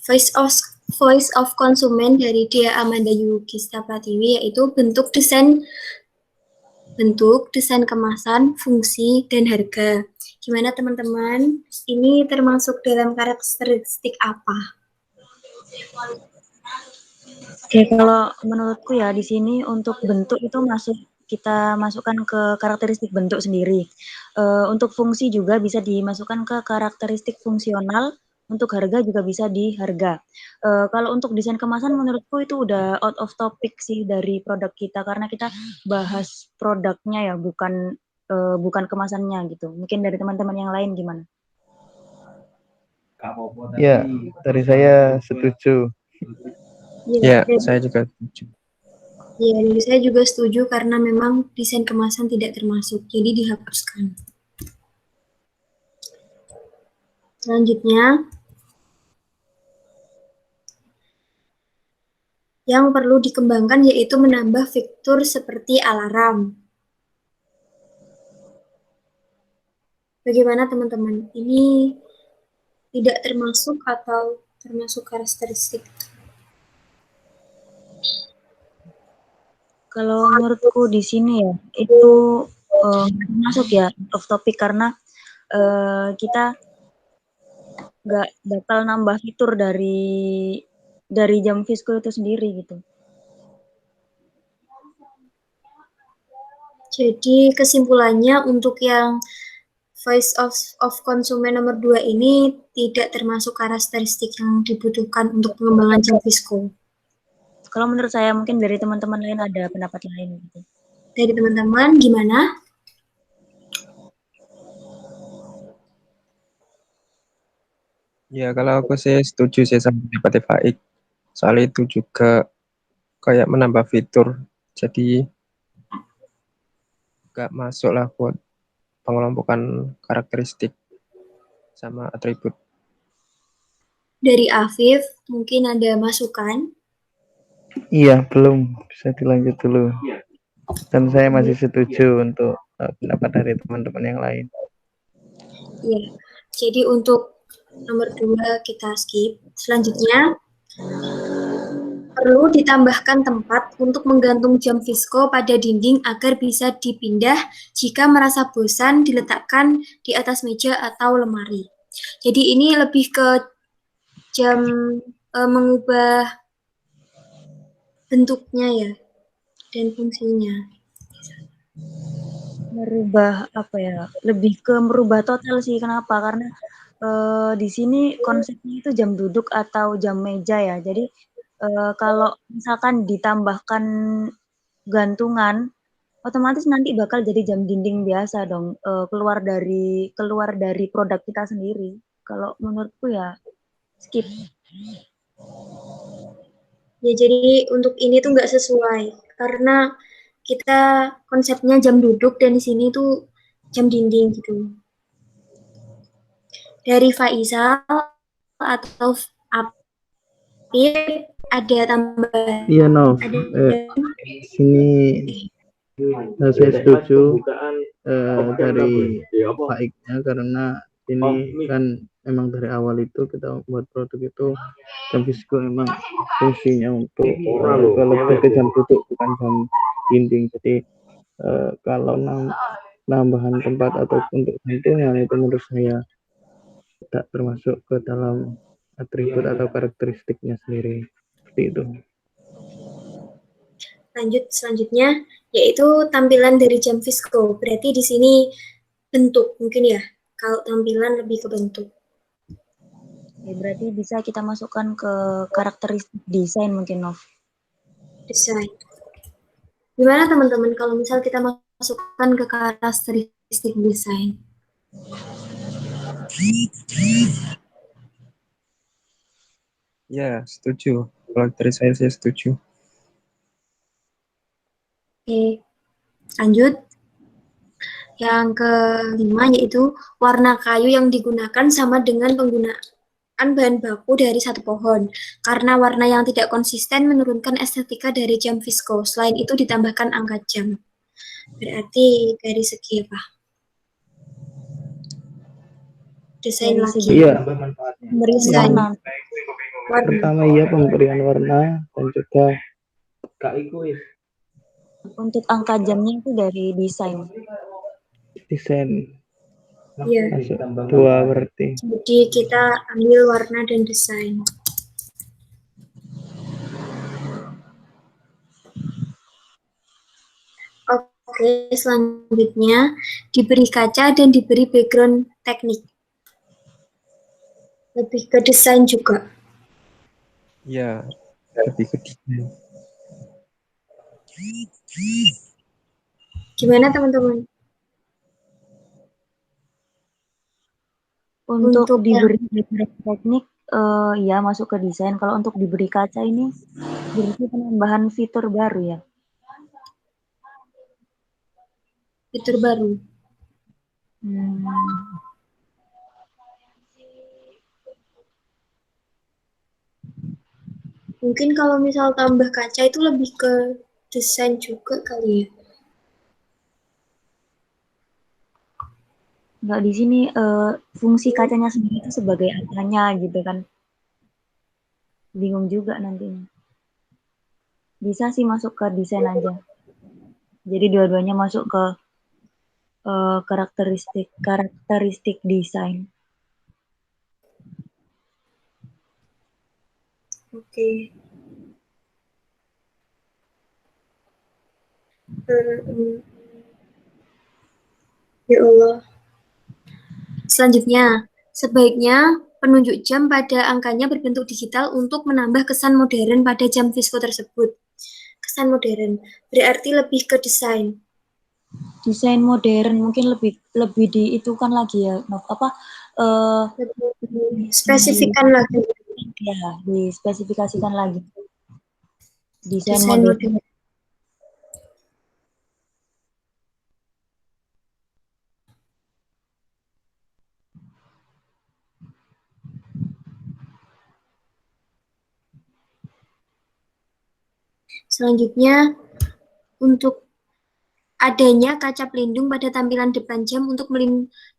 Voice of Konsumen dari Dia Amanda Yugista Pratiwi, yaitu bentuk, desain kemasan, fungsi, dan harga. Gimana teman-teman? Ini termasuk dalam karakteristik apa? Oke, kalau menurutku ya di sini untuk bentuk itu kita masukkan ke karakteristik bentuk sendiri. Untuk fungsi juga bisa dimasukkan ke karakteristik fungsional. Untuk harga juga bisa di harga. Kalau untuk desain kemasan menurutku itu udah out of topic sih dari produk kita karena kita bahas produknya ya bukan kemasannya gitu. Mungkin dari teman-teman yang lain gimana? Ya, dari saya setuju. Ya, saya juga setuju. Ya, dari saya juga setuju karena memang desain kemasan tidak termasuk, jadi dihapuskan. Selanjutnya, yang perlu dikembangkan yaitu menambah fitur seperti alarm. Bagaimana teman-teman? Ini tidak termasuk atau termasuk karakteristik? Kalau menurutku di sini ya itu masuk ya off topic karena kita nggak bakal nambah fitur dari jam Visco itu sendiri gitu. Jadi kesimpulannya untuk yang Voice of Konsumen nomor 2 ini tidak termasuk karakteristik yang dibutuhkan untuk pengembangan jam Visco. Kalau menurut saya mungkin dari teman-teman lain ada pendapat lain gitu. Dari teman-teman gimana? Ya, kalau aku sih setuju sih sama pendapat Faik. Soal itu juga kayak menambah fitur. Jadi nggak masuk lah buat pengelompokan karakteristik sama atribut. Dari Afif, mungkin ada masukan? Iya, belum. Bisa dilanjut dulu. Dan saya masih setuju untuk pendapat dari teman-teman yang lain. Iya, jadi untuk nomor 2 kita skip. Selanjutnya, perlu ditambahkan tempat untuk menggantung jam Visco pada dinding agar bisa dipindah jika merasa bosan diletakkan di atas meja atau lemari. Jadi ini lebih ke jam mengubah bentuknya ya dan fungsinya. Merubah apa ya? Lebih ke merubah total sih. Kenapa? Karena di sini konsepnya itu jam duduk atau jam meja ya. Jadi kalau misalkan ditambahkan gantungan, otomatis nanti bakal jadi jam dinding biasa dong. Keluar dari produk kita sendiri. Kalau menurutku ya skip. Ya jadi untuk ini tuh nggak sesuai karena kita konsepnya jam duduk dan di sini tuh jam dinding gitu. Dari Faisal atau Apip ada tambahan? Iya, Nov. Sini saya setuju dari Faiknya karena ini kan memang dari awal itu kita buat produk itu jam Visco memang fungsinya untuk lebih ke jam duduk bukan jam dinding. Jadi kalau nambahan tempat atau untuk gantungan itu menurut saya tidak termasuk ke dalam atribut atau karakteristiknya sendiri. Seperti itu. Lanjut selanjutnya yaitu tampilan dari jam Visco. Berarti di sini bentuk mungkin ya. Kalau tampilan lebih ke bentuk. Ya, berarti bisa kita masukkan ke karakteristik desain mungkin, Nov. Desain. Gimana teman-teman kalau misal kita masukkan ke karakteristik desain? Ya, setuju. Kalau dari saya setuju. Oke, lanjut. Yang kelima yaitu warna kayu yang digunakan sama dengan penggunaan bahan baku dari satu pohon. Karena warna yang tidak konsisten menurunkan estetika dari jam Visco. Selain itu ditambahkan angka jam. Berarti dari segi apa? Desain Dari lagi. segi Iya. Desain. warna. Pertama iya pemberian warna dan juga Untuk angka jamnya itu dari desain. desain. Iya. Masuk 2 berarti. Jadi kita ambil warna dan desain. Oke, selanjutnya diberi kaca dan diberi background teknik. Lebih ke desain juga. Ya, lebih ke desain. Gimana teman-teman? Untuk Untuk diberi background teknik, ya masuk ke desain. Kalau untuk diberi kaca ini berarti penambahan fitur baru ya? fitur baru. Mungkin kalau misal tambah kaca itu lebih ke desain juga kali ya. Enggak, di sini fungsi kacanya sendiri itu sebagai apanya gitu kan? Bingung juga nantinya. Bisa sih masuk ke desain aja. Jadi dua-duanya masuk ke karakteristik desain. Oke. Ya Allah. Selanjutnya, sebaiknya penunjuk jam pada angkanya berbentuk digital untuk menambah kesan modern pada jam Visco tersebut. Kesan modern berarti lebih ke desain. Desain modern mungkin lebih diitukan lagi ya, Spesifikkan lagi. Ya, dispesifikasikan lagi. Desain Desain modern. modern. Selanjutnya, untuk adanya kaca pelindung pada tampilan depan jam untuk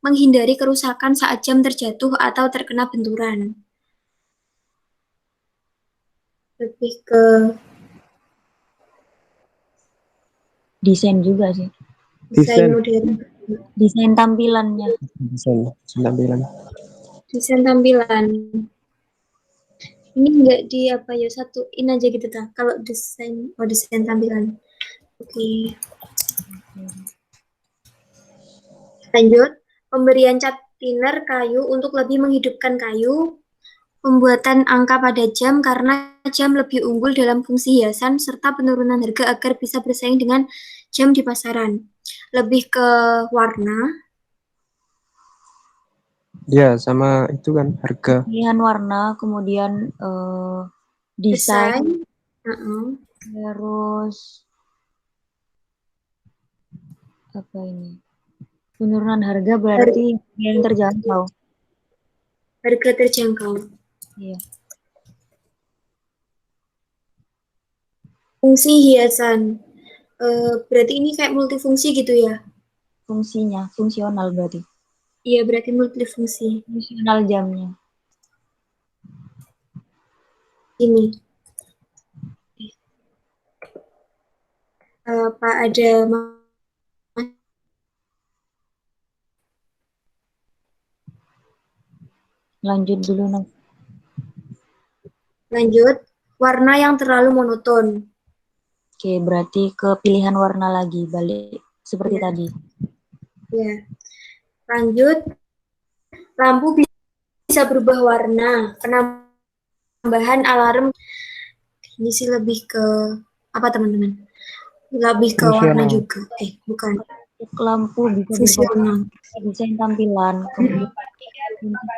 menghindari kerusakan saat jam terjatuh atau terkena benturan. Lebih ke Desain juga sih. desain Desain. modern. Desain tampilannya. Desain tampilan. Desain tampilan. Ini enggak di apa ya, satuin aja gitu ta. Kalau desain tampilan. Oke. Lanjut, pemberian cat thinner kayu untuk lebih menghidupkan kayu, pembuatan angka pada jam karena jam lebih unggul dalam fungsi hiasan, serta penurunan harga agar bisa bersaing dengan jam di pasaran. Lebih ke warna. Ya, sama itu kan harga. Pilihan warna, kemudian desain. Terus apa ini? Penurunan harga berarti yang terjangkau. Harga terjangkau. Iya. Fungsi hiasan. Berarti ini kayak multifungsi gitu ya? Fungsinya, fungsional berarti. Iya, berarti multifungsi. Fungsional jamnya. Ini. Apa ada Lanjut dulu, Nak. Lanjut, warna yang terlalu monoton. Oke, berarti ke pilihan warna lagi, balik seperti tadi. Ya. Lanjut, lampu bisa berubah warna. Penambahan alarm. Ini sih lebih ke apa teman-teman? Lebih ke warna juga. Bukan. Lampu bisa Fungsional. berubah desain tampilan, kemudian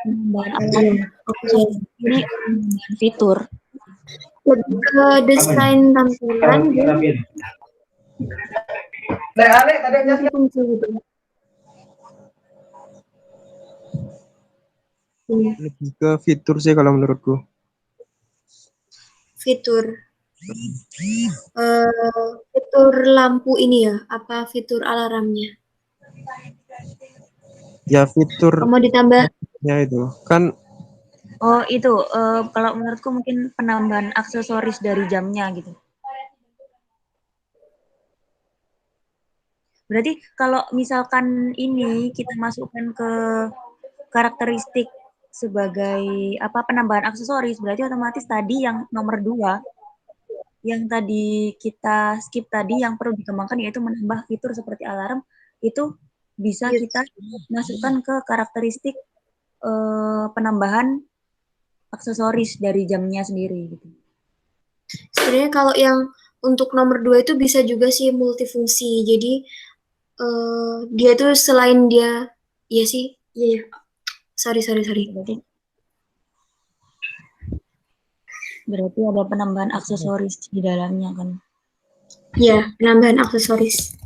penambahan alarm. Oke. Ini penambahan fitur. Lebih ke desain tampilan. Fungsi gitu. Lebih ke fitur sih kalau menurutku. Fitur. Fitur lampu ini ya, apa fitur alarmnya? Ya fitur Mau ditambah? ya itu kan Oh itu, kalau menurutku mungkin penambahan aksesoris dari jamnya gitu. Berarti kalau misalkan ini kita masukkan ke karakteristik sebagai apa penambahan aksesoris, berarti otomatis tadi yang nomor 2 yang tadi kita skip tadi yang perlu dikembangkan yaitu menambah fitur seperti alarm itu bisa Yes. kita masukkan ke karakteristik penambahan aksesoris dari jamnya sendiri gitu. Sebenarnya kalau yang untuk nomor 2 itu bisa juga sih multifungsi. Jadi dia tuh selain dia, iya sih, iya. Sorry. Berarti ada penambahan aksesoris di dalamnya kan. Ya, penambahan aksesoris.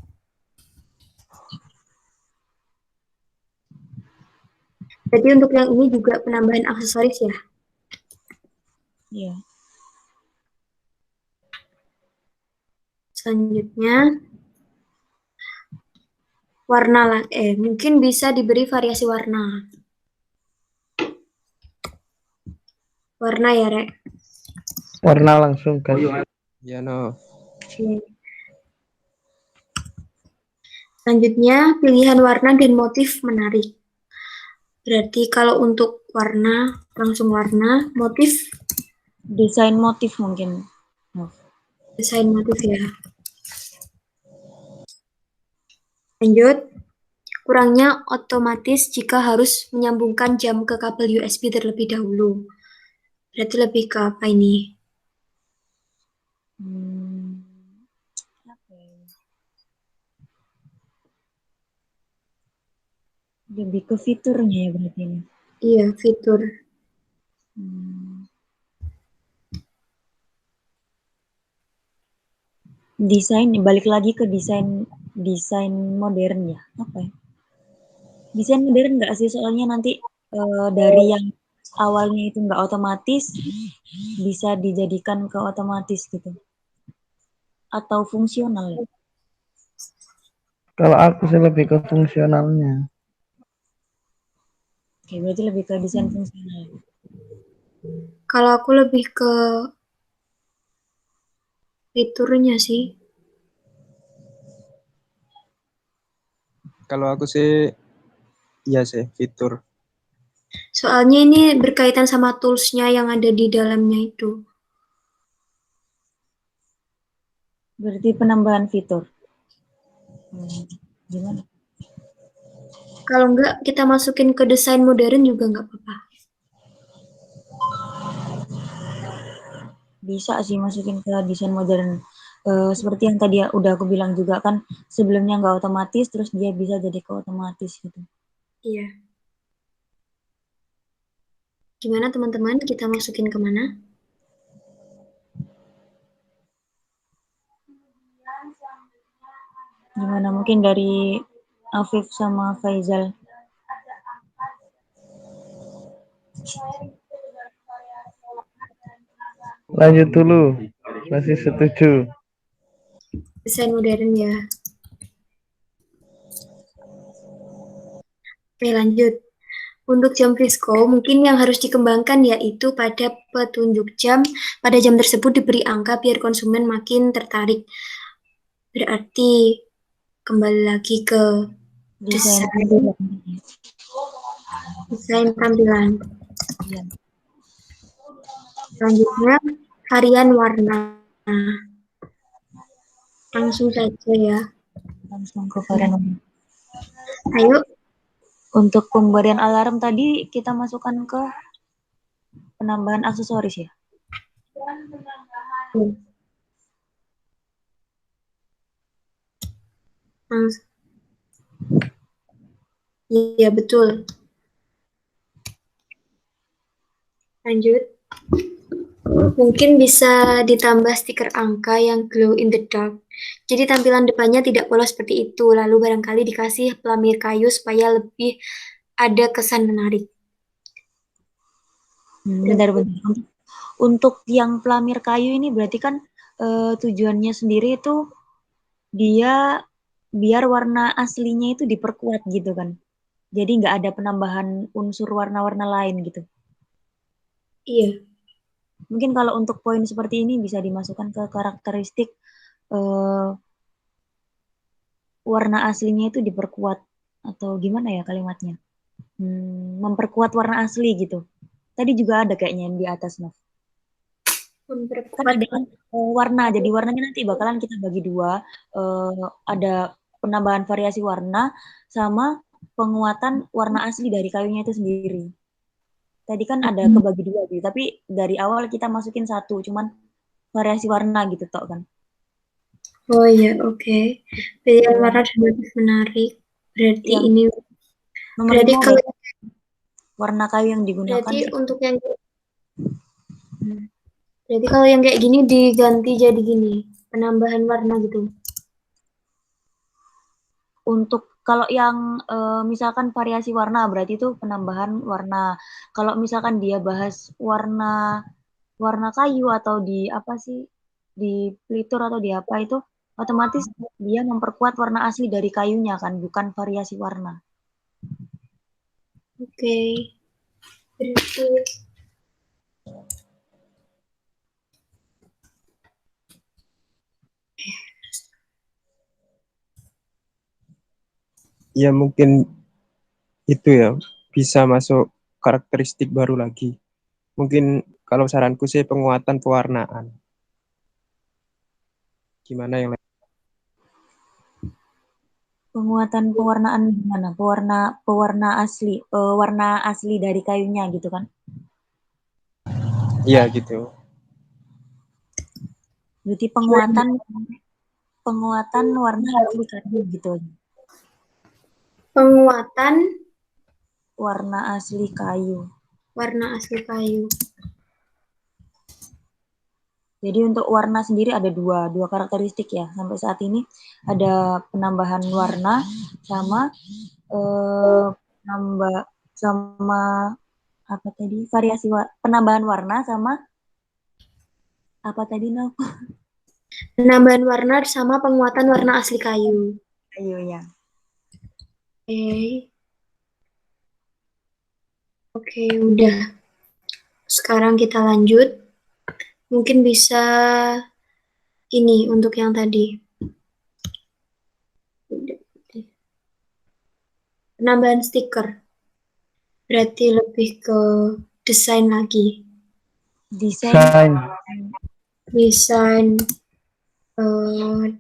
Jadi untuk yang ini juga penambahan aksesoris ya? Iya. Selanjutnya, warna mungkin bisa diberi variasi warna. Warna ya, Rek? Warna langsung kan. Ya, no. Oke. Selanjutnya, pilihan warna dan motif menarik. Berarti kalau untuk warna, langsung warna, motif, Desain motif mungkin. desain motif ya. Lanjut, kurangnya otomatis jika harus menyambungkan jam ke kabel USB terlebih dahulu. Berarti lebih ke apa ini? Apa ya? Lebih ke fiturnya ya berarti ini. Iya, fitur. Desain balik lagi ke desain modern ya. Apa ya? Desain modern nggak sih soalnya nanti dari yang awalnya itu nggak otomatis bisa dijadikan ke otomatis gitu atau fungsional ya? Kalau aku sih lebih ke fungsionalnya. Oke, berarti lebih ke desain fungsional. Kalau aku lebih ke fiturnya sih. Kalau aku sih, iya sih, fitur. Soalnya ini berkaitan sama tools-nya yang ada di dalamnya itu. Berarti penambahan fitur. Gimana? Kalau enggak, kita masukin ke desain modern juga nggak apa-apa. Bisa sih masukin ke desain modern. Seperti yang tadi udah aku bilang juga kan sebelumnya nggak otomatis terus dia bisa jadi ke otomatis gitu. Iya. Gimana teman-teman? Kita masukin ke mana? Gimana mungkin dari Afif sama Faizal? Lanjut dulu. Masih setuju. Desain modern ya. Oke, lanjut. Untuk jam Frisco, mungkin yang harus dikembangkan yaitu pada petunjuk jam, pada jam tersebut diberi angka biar konsumen makin tertarik. Berarti kembali lagi ke Desain desain tampilan. ya. Selanjutnya, harian warna. Langsung saja ya. Langsung ke varian. Ayo, Untuk pemberian alarm tadi kita masukkan ke penambahan aksesoris ya. langsung. Iya, betul. Lanjut. Mungkin bisa ditambah stiker angka yang glow in the dark. Jadi tampilan depannya tidak polos seperti itu. Lalu barangkali dikasih pelamir kayu supaya lebih ada kesan menarik. Bentar. Untuk yang pelamir kayu ini berarti kan tujuannya sendiri itu dia biar warna aslinya itu diperkuat gitu kan. Jadi nggak ada penambahan unsur warna-warna lain gitu. Iya. Mungkin kalau untuk poin seperti ini bisa dimasukkan ke karakteristik warna aslinya itu diperkuat atau gimana ya kalimatnya? Memperkuat warna asli gitu. Tadi juga ada kayaknya yang di atas, Nov. Kan Memperkuat ada kan warna, jadi warnanya nanti bakalan kita bagi dua, ada penambahan variasi warna sama penguatan warna asli dari kayunya itu sendiri. Tadi kan ada kebagi dua gitu, tapi dari awal kita masukin satu, cuman variasi warna gitu tok kan. Oh iya, oke. Pilihan warna relatif menarik. Berarti Yang ini nomor berarti 5 kalau warna kayu yang digunakan berarti untuk yang berarti kalau yang kayak gini diganti jadi gini, penambahan warna gitu. untuk kalau yang misalkan variasi warna berarti itu penambahan warna. Kalau misalkan dia bahas warna kayu atau di apa sih di pelitur atau di apa itu otomatis dia memperkuat warna asli dari kayunya kan, bukan variasi warna. Oke. Berarti Ya mungkin itu ya bisa masuk karakteristik baru lagi. Mungkin kalau saranku sih penguatan pewarnaan. Gimana yang lain? Penguatan pewarnaan gimana? Pewarna asli, warna asli dari kayunya gitu kan? Iya gitu. Berarti penguatan warna asli kayu gitu. penguatan Warna asli kayu. warna asli kayu. Jadi untuk warna sendiri ada dua karakteristik ya. Sampai saat ini ada penambahan warna sama nambah sama apa tadi variasi penambahan warna sama apa tadi Nov? Penambahan warna sama penguatan warna asli kayu. Kayu ya. Oke. Oke, udah. Sekarang kita lanjut. Mungkin bisa ini untuk yang tadi. Penambahan stiker. Berarti lebih ke desain lagi. Desain Desain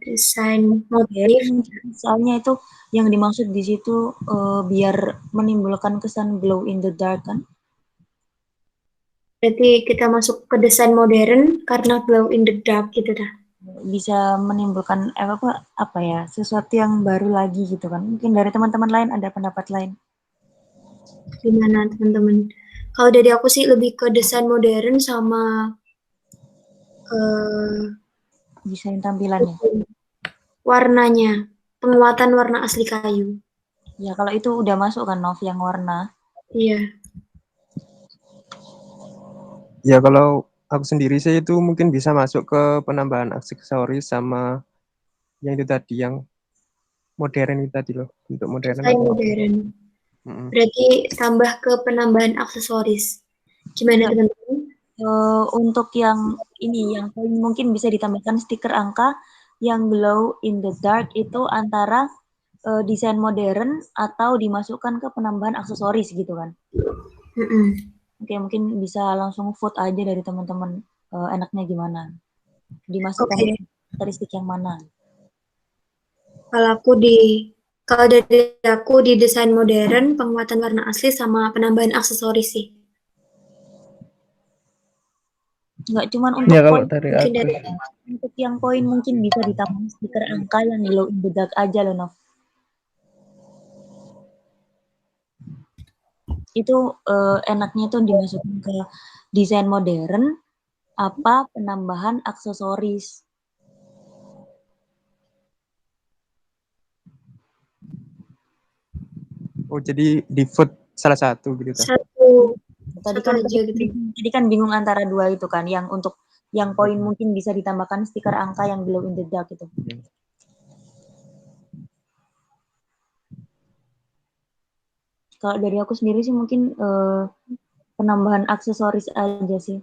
desain motif. soalnya itu yang dimaksud di situ biar menimbulkan kesan glow in the dark kan. Berarti kita masuk ke desain modern karena glow in the dark gitu dah. Bisa menimbulkan apa ya sesuatu yang baru lagi gitu kan. Mungkin dari teman-teman lain ada pendapat lain. Gimana teman-teman? Kalau dari aku sih lebih ke desain modern sama Desain tampilannya. warnanya, penguatan warna asli kayu. Ya kalau itu udah masuk kan Nov yang warna. Iya. Ya kalau aku sendiri sih itu mungkin bisa masuk ke penambahan aksesoris sama yang itu tadi yang modern itu tadi loh, untuk modern Desain atau modern. Mm-mm. Berarti tambah ke penambahan aksesoris. Gimana Enggak, teman-teman? untuk yang ini yang mungkin bisa ditambahkan stiker angka yang glow in the dark itu antara desain modern atau dimasukkan ke penambahan aksesoris gitu kan. Oke, mungkin bisa langsung vote aja dari teman-teman enaknya gimana. Dimasukkan Oke. karakteristik yang mana. Kalau dari aku di desain modern, penguatan warna asli sama penambahan aksesoris sih. Enggak cuman untuk Ya kalau poin, dari Mungkin aku dari untuk yang poin mungkin bisa ditambah stiker angka yang glow in the dark aja loh, Nov. Itu enaknya tuh dimasukin ke desain modern apa penambahan aksesoris. Oh jadi di vote salah satu gitu kan. satu Tadi satu kan aja gitu. tadi kan bingung antara dua itu kan, yang untuk yang poin mungkin bisa ditambahkan stiker angka yang glow in the dark itu. Kalau dari aku sendiri sih mungkin penambahan aksesoris aja sih.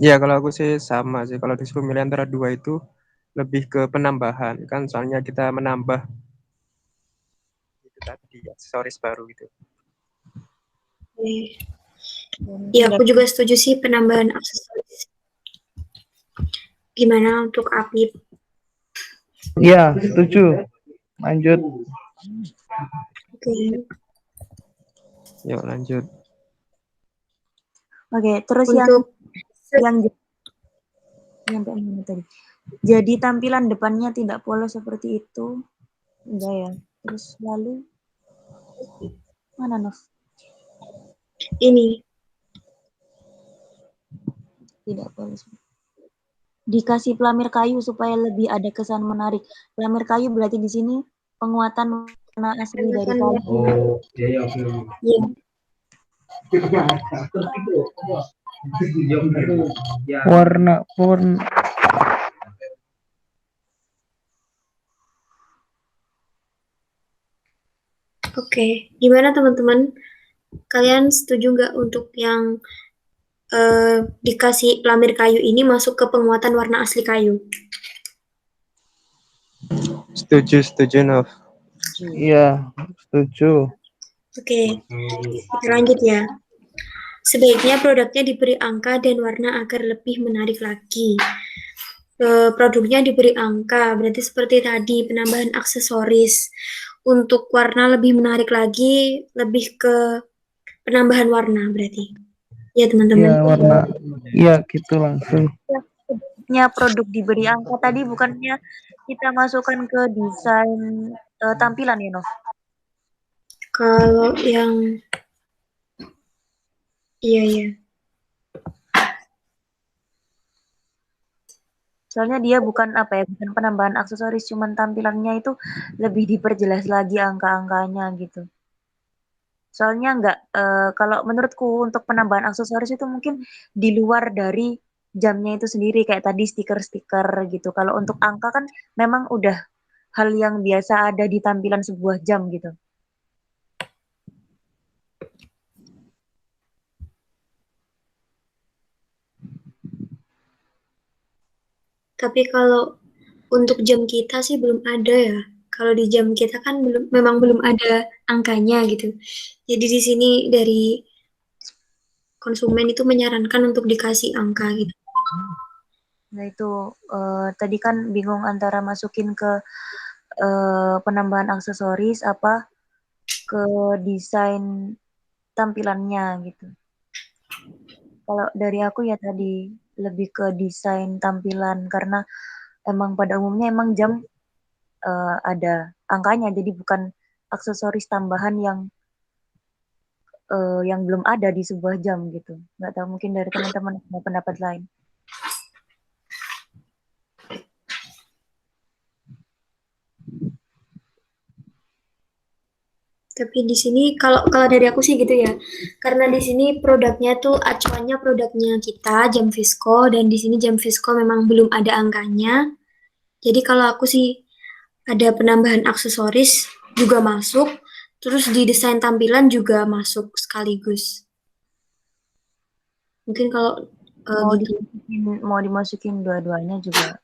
Ya kalau aku sih sama sih. Kalau disuruh milih antara dua itu lebih ke penambahan kan, soalnya kita menambah itu tadi aksesoris baru gitu. Ya, aku juga setuju sih penambahan aksesoris. Gimana untuk Apip? Iya, setuju. Lanjut. Oke. Yuk lanjut. Oke, terus Untuk yang nyampe mana tadi? Jadi tampilan depannya tidak polos seperti itu. Enggak ya. Terus lalu mana Nov? ini Tidak polos. Dikasih pelamir kayu supaya lebih ada kesan menarik. Pelamir kayu berarti di sini penguatan warna asli dari kayu. Oh, iya. Warna. Oke, gimana teman-teman? Kalian setuju nggak untuk yang dikasih pelamir kayu ini masuk ke penguatan warna asli kayu? Setuju Nov. Iya, setuju. Oke, kita lanjut ya. Sebaiknya produknya diberi angka dan warna agar lebih menarik lagi. Produknya diberi angka, berarti seperti tadi penambahan aksesoris. Untuk warna lebih menarik lagi, lebih ke penambahan warna berarti. Ya teman-teman. Iya, warna. Iya, gitu langsung. Produk diberi angka tadi bukannya kita masukkan ke desain tampilan ya Nov? Kalau yang iya. Soalnya dia bukan bukan penambahan aksesoris, cuman tampilannya itu lebih diperjelas lagi angka-angkanya gitu. Soalnya kalau menurutku untuk penambahan aksesoris itu mungkin di luar dari jamnya itu sendiri, kayak tadi stiker-stiker gitu. Kalau untuk angka kan memang udah hal yang biasa ada di tampilan sebuah jam gitu. Tapi kalau untuk jam kita sih belum ada ya. Kalau di jam kita kan memang belum ada angkanya gitu. Jadi di sini dari konsumen itu menyarankan untuk dikasih angka gitu. Nah itu tadi kan bingung antara masukin ke penambahan aksesoris apa ke desain tampilannya gitu. Kalau dari aku ya tadi lebih ke desain tampilan karena emang pada umumnya emang jam ada angkanya, jadi bukan aksesoris tambahan yang belum ada di sebuah jam gitu. Nggak tahu mungkin dari teman-teman ada pendapat lain. Tapi di sini kalau dari aku sih gitu ya. Karena di sini produknya tuh acuannya produknya kita jam Visco dan di sini jam Visco memang belum ada angkanya. Jadi kalau aku sih ada penambahan aksesoris juga masuk, terus di desain tampilan juga masuk sekaligus. Mungkin kalau gitu. Mau dimasukin dua-duanya juga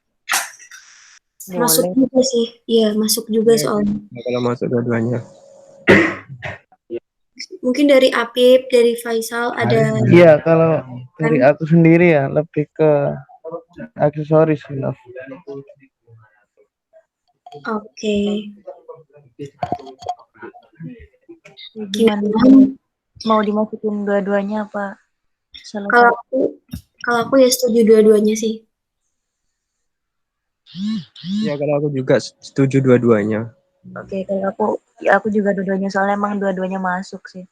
Masuk boleh. juga sih. Iya, masuk juga Ya, soalnya. kalau masuk dua-duanya. Mungkin dari Apip, dari Faisal ada. Iya, kalau dari aku sendiri ya lebih ke aksesoris sih, Nov. Oke. Gimana? Gimana? Mau dimasukin dua-duanya apa? Kalau aku ya setuju dua-duanya sih. Ya kalau aku juga setuju dua-duanya. Oke, kalau aku juga dua-duanya soalnya emang dua-duanya masuk sih.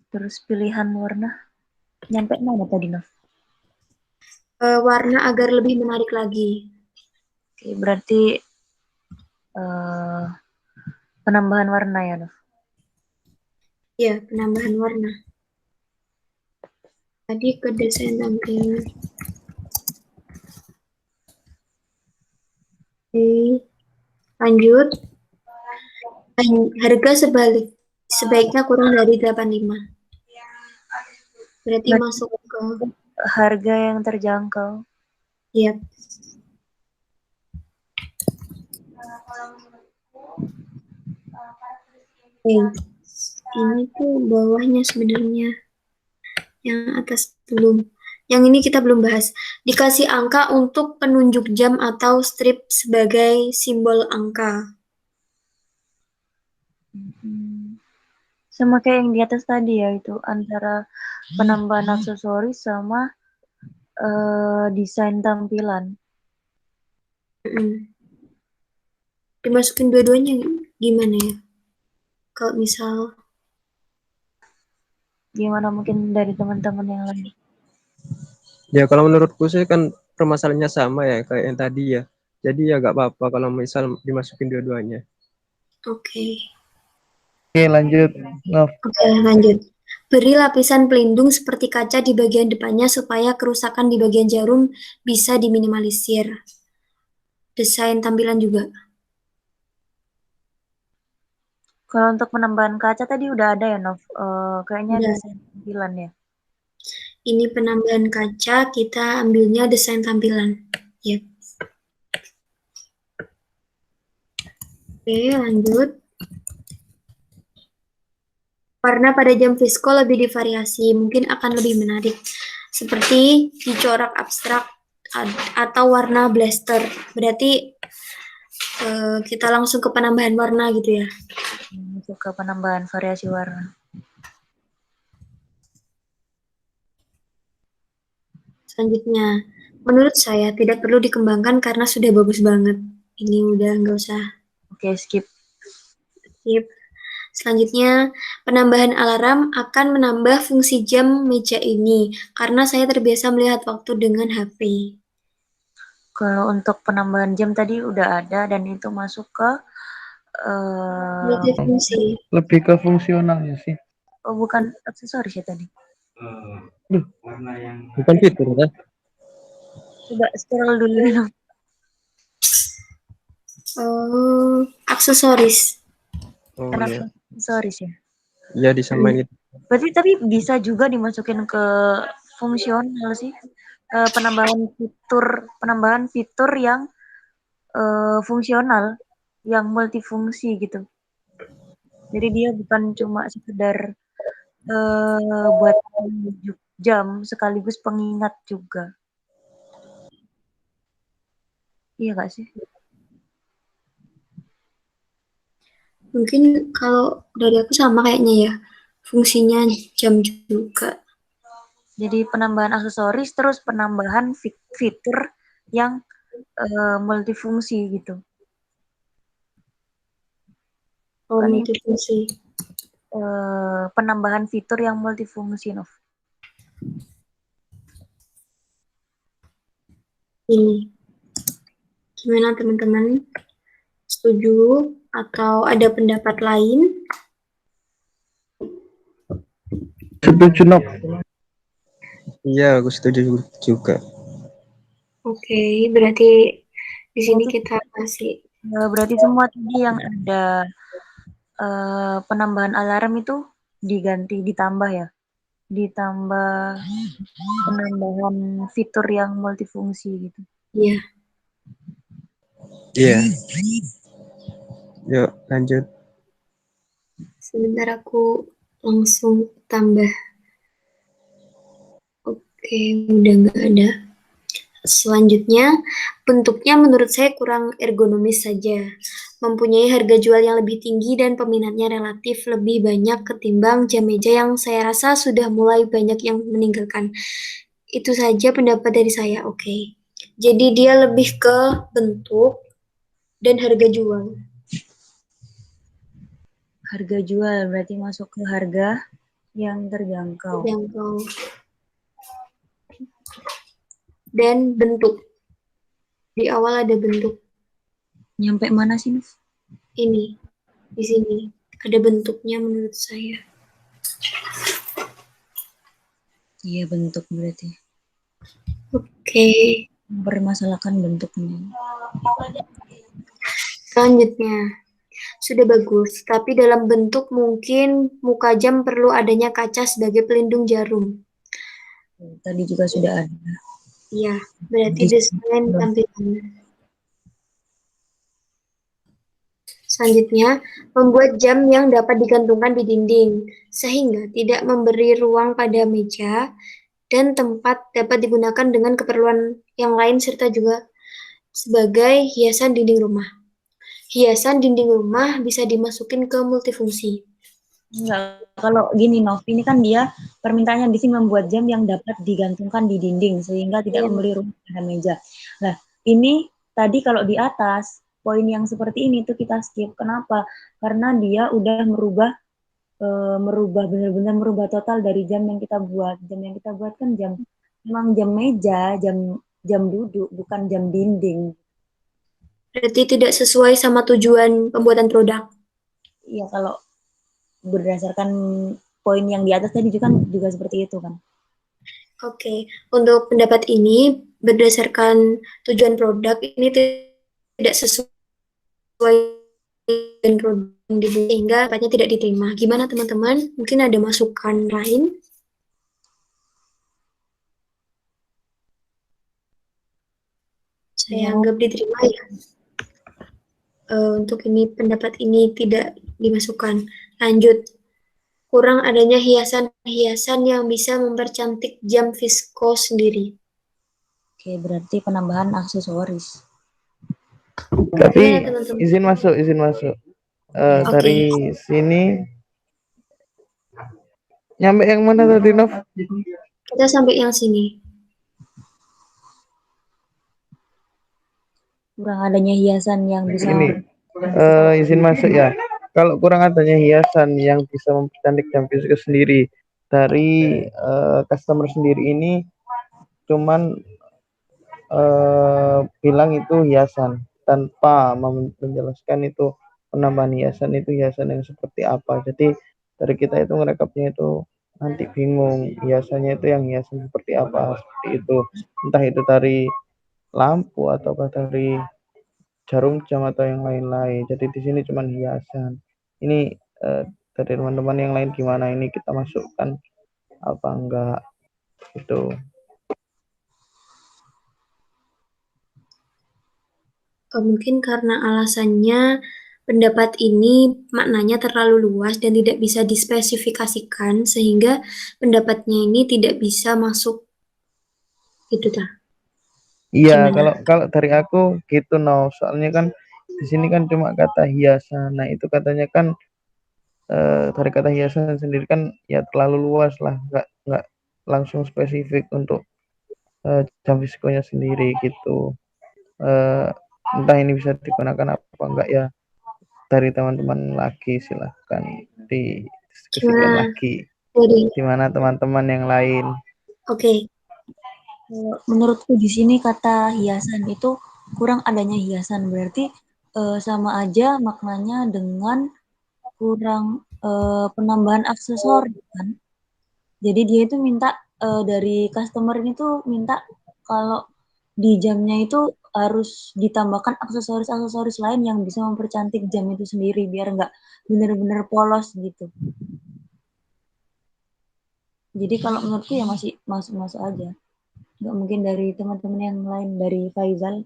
Terus pilihan warna nyampe mana tadi Nov? Warna agar lebih menarik lagi. Oke, berarti penambahan warna ya Nov? Ya, penambahan warna. Tadi ke desain tampilan. Oke. Lanjut. Harga sebaiknya kurang dari 85. Berarti Nah, masuk ke harga yang terjangkau. ya. Ini tuh bawahnya sebenarnya. Yang atas belum. Yang ini kita belum bahas. Dikasih angka untuk penunjuk jam atau strip sebagai simbol angka. Sama kayak yang di atas tadi ya, itu antara penambahan aksesoris sama desain tampilan. Dimasukin dua-duanya gimana ya? Kalau misal Gimana mungkin dari teman-teman yang lain? Ya kalau menurutku sih kan permasalahannya sama ya kayak yang tadi ya. Jadi ya nggak apa-apa kalau misal dimasukin dua-duanya. Oke, lanjut. Nov. Oke, lanjut. Beri lapisan pelindung seperti kaca di bagian depannya supaya kerusakan di bagian jarum bisa diminimalisir. Desain tampilan juga. Kalau untuk penambahan kaca tadi udah ada ya, Nov? Kayaknya Udah. desain tampilan ya. Ini penambahan kaca, kita ambilnya desain tampilan. Yep. Oke, lanjut. Warna pada jam Visco lebih divariasi, mungkin akan lebih menarik. Seperti dicorak abstrak atau warna blaster. Berarti kita langsung ke penambahan warna gitu ya. Masuk ke penambahan variasi warna. Selanjutnya, menurut saya tidak perlu dikembangkan karena sudah bagus banget. Ini udah nggak usah. Oke, skip. Skip. Selanjutnya, penambahan alarm akan menambah fungsi jam meja ini karena saya terbiasa melihat waktu dengan HP. Kalau untuk penambahan jam tadi udah ada dan itu masuk ke Multifungsi. Lebih ke fungsionalnya sih. oh bukan aksesoris ya tadi. Bukan fitur kan? Coba scroll dulu. Aksesoris. Oh Kenapa iya. aksesoris ya? Iya disamain itu. Berarti tapi bisa juga dimasukin ke fungsional sih. Penambahan fitur yang fungsional, yang multifungsi gitu. Jadi dia bukan cuma sekedar buat menunjuk jam sekaligus pengingat juga. Iya gak sih? Mungkin kalau dari aku sama kayaknya ya. Fungsinya jam juga. Jadi penambahan aksesoris terus penambahan fitur yang multifungsi gitu. Oh, Kan multifungsi. Penambahan fitur yang multifungsi, Nov. Ini. Gimana teman-teman? Setuju atau ada pendapat lain? Setuju, Nov. Iya aku setuju juga. Oke, berarti di sini kita kasih. Berarti semua tadi yang ada penambahan alarm itu diganti, ditambah ya. Ditambah penambahan fitur yang multifungsi gitu. Iya. Iya. Yuk lanjut. Sebentar aku langsung tambah. Oke, udah nggak ada. Selanjutnya, bentuknya menurut saya kurang ergonomis saja. Mempunyai harga jual yang lebih tinggi dan peminatnya relatif lebih banyak ketimbang jam meja yang saya rasa sudah mulai banyak yang meninggalkan. Itu saja pendapat dari saya, oke. Jadi dia lebih ke bentuk dan harga jual. Harga jual berarti masuk ke harga yang terjangkau. Dan bentuk. Di awal ada bentuk. Nyampe mana sih, Nuf? Ini, di sini. Ada bentuknya menurut saya. Iya, bentuk berarti. Oke. Mempermasalahkan bentuknya. Selanjutnya, sudah bagus, tapi dalam bentuk mungkin muka jam perlu adanya kaca sebagai pelindung jarum. Tadi juga sudah ada. Iya, berarti Di- desain tampilan. Selanjutnya, membuat jam yang dapat digantungkan di dinding, sehingga tidak memberi ruang pada meja dan tempat dapat digunakan dengan keperluan yang lain serta juga sebagai hiasan dinding rumah. Hiasan dinding rumah bisa dimasukin ke multifungsi. Enggak, kalau gini Nov, ini kan dia permintaannya di sini membuat jam yang dapat digantungkan di dinding sehingga tidak Iya. memberi ruang pada meja. Nah, ini tadi kalau di atas poin yang seperti ini tuh kita skip. Kenapa? Karena dia udah merubah benar-benar merubah total dari jam yang kita buat. Jam yang kita buat kan memang jam meja, jam duduk, bukan jam dinding. Berarti tidak sesuai sama tujuan pembuatan produk. Iya, kalau berdasarkan poin yang di atas tadi juga seperti itu kan. Oke, untuk pendapat ini berdasarkan tujuan produk ini tidak sesuai dengan produk yang dibuat sehingga dapatnya tidak diterima. Gimana teman-teman? Mungkin ada masukan lain? Saya anggap diterima ya. Untuk ini pendapat ini tidak dimasukkan. Lanjut. Kurang adanya hiasan-hiasan yang bisa mempercantik jam Visco sendiri. Oke, berarti penambahan aksesoris. Tapi Gimana teman-teman? izin masuk. Oke. Dari sini nyampe yang mana tadi, Nov? Kita sampai yang sini. Kurang adanya hiasan yang bisa Ini izin masuk ya. Kalau kurang adanya hiasan yang bisa mempercantik jam fisik sendiri dari customer sendiri ini cuman bilang itu hiasan tanpa menjelaskan itu penambahan hiasan itu hiasan yang seperti apa. Jadi dari kita itu ngerekapnya itu nanti bingung hiasannya itu yang hiasan seperti apa, seperti itu. Entah itu dari lampu ataukah dari jarum jam atau yang lain-lain. Jadi di sini cuma hiasan. Ini dari teman-teman yang lain gimana, ini kita masukkan apa enggak itu. Mungkin karena alasannya pendapat ini maknanya terlalu luas dan tidak bisa dispesifikasikan sehingga pendapatnya ini tidak bisa masuk gitu ta. Iya, Gimana? kalau dari aku gitu no. Soalnya kan di sini kan cuma kata hiasan. Nah, itu katanya kan dari kata hiasan sendiri kan ya terlalu luas lah, nggak langsung spesifik untuk jam fiskonya sendiri gitu. Entah ini bisa digunakan apa enggak ya, dari teman-teman lagi silahkan didiskusikan Gimana lagi. dari Gimana teman-teman yang lain? oke. menurutku di sini kata hiasan itu kurang adanya hiasan berarti sama aja maknanya dengan kurang penambahan aksesoris kan. Jadi dia itu minta dari customer ini tuh minta kalau di jamnya itu harus ditambahkan aksesoris-aksesoris lain yang bisa mempercantik jam itu sendiri biar nggak benar-benar polos gitu. Jadi kalau menurutku ya masih masuk-masuk aja. Nggak mungkin dari teman-teman yang lain, dari Faizal.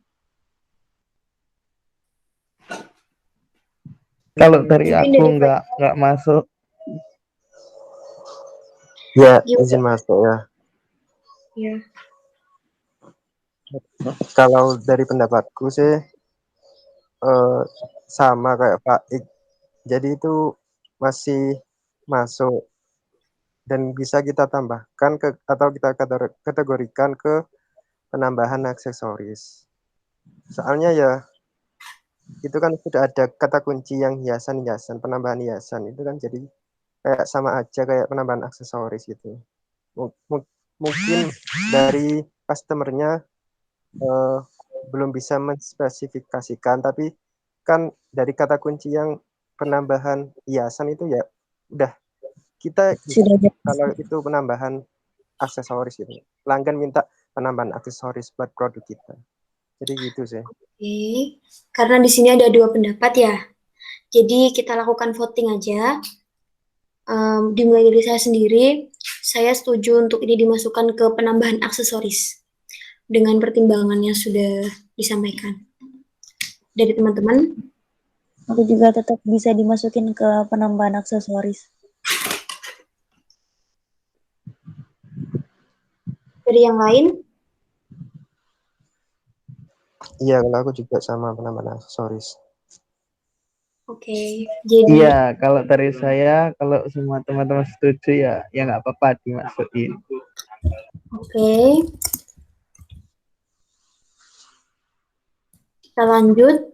Kalau dari Mungkin aku dari nggak masuk. Ya, gimana? izin masuk ya. Ya. Kalau dari pendapatku sih sama kayak Pak Ik. Jadi itu masih masuk dan bisa kita tambahkan atau kita kategorikan ke penambahan aksesoris. Soalnya ya itu kan sudah ada kata kunci yang hiasan-hiasan, penambahan hiasan itu kan jadi kayak sama aja kayak penambahan aksesoris gitu. Mungkin dari customernya belum bisa menspesifikasikan, tapi kan dari kata kunci yang penambahan hiasan itu ya udah kita Sudah kalau itu penambahan aksesoris gitu. Pelanggan minta penambahan aksesoris buat produk kita. Jadi gitu sih. Oke, karena di sini ada 2 pendapat ya. Jadi kita lakukan voting aja. Dimulai dari saya sendiri, saya setuju untuk ini dimasukkan ke penambahan aksesoris dengan pertimbangan yang sudah disampaikan. Dari teman-teman, Aku juga tetap bisa dimasukin ke penambahan aksesoris. dari yang lain, Iya, kalau aku juga sama penambahan aksesoris. oke. Jadi Iya, kalau dari saya, kalau semua teman-teman setuju ya nggak apa-apa dimasukin. oke. Kita lanjut.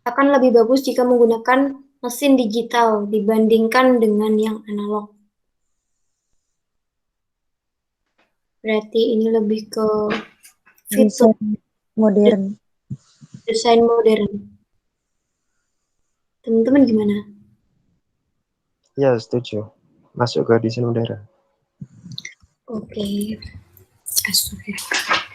Akan lebih bagus jika menggunakan mesin digital dibandingkan dengan yang analog. Berarti ini lebih ke fitur Desain modern. desain modern. Teman-teman gimana? Iya, setuju. Masuk ke desain modern. Oke. Astagfirullah.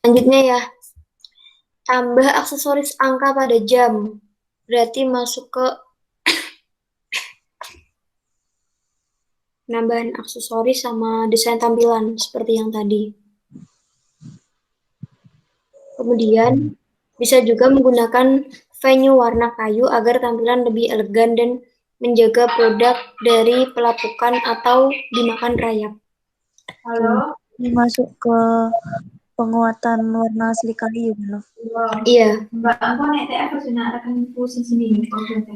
Selanjutnya ya, tambah aksesoris angka pada jam. Berarti masuk ke penambahan aksesoris sama desain tampilan seperti yang tadi. Kemudian bisa juga menggunakan venue warna kayu agar tampilan lebih elegan dan menjaga produk dari pelapukan atau dimakan rayap. Halo? Ini masuk ke penguatan warna asli kayu, Nov. Iya.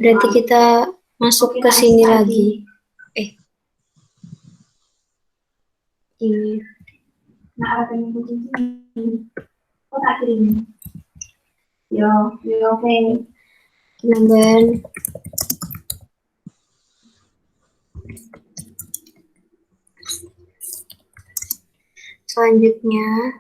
Berarti kita masuk ke sini lagi. Ini. Oh, tak kirim. Yo, oke. Penambahan selanjutnya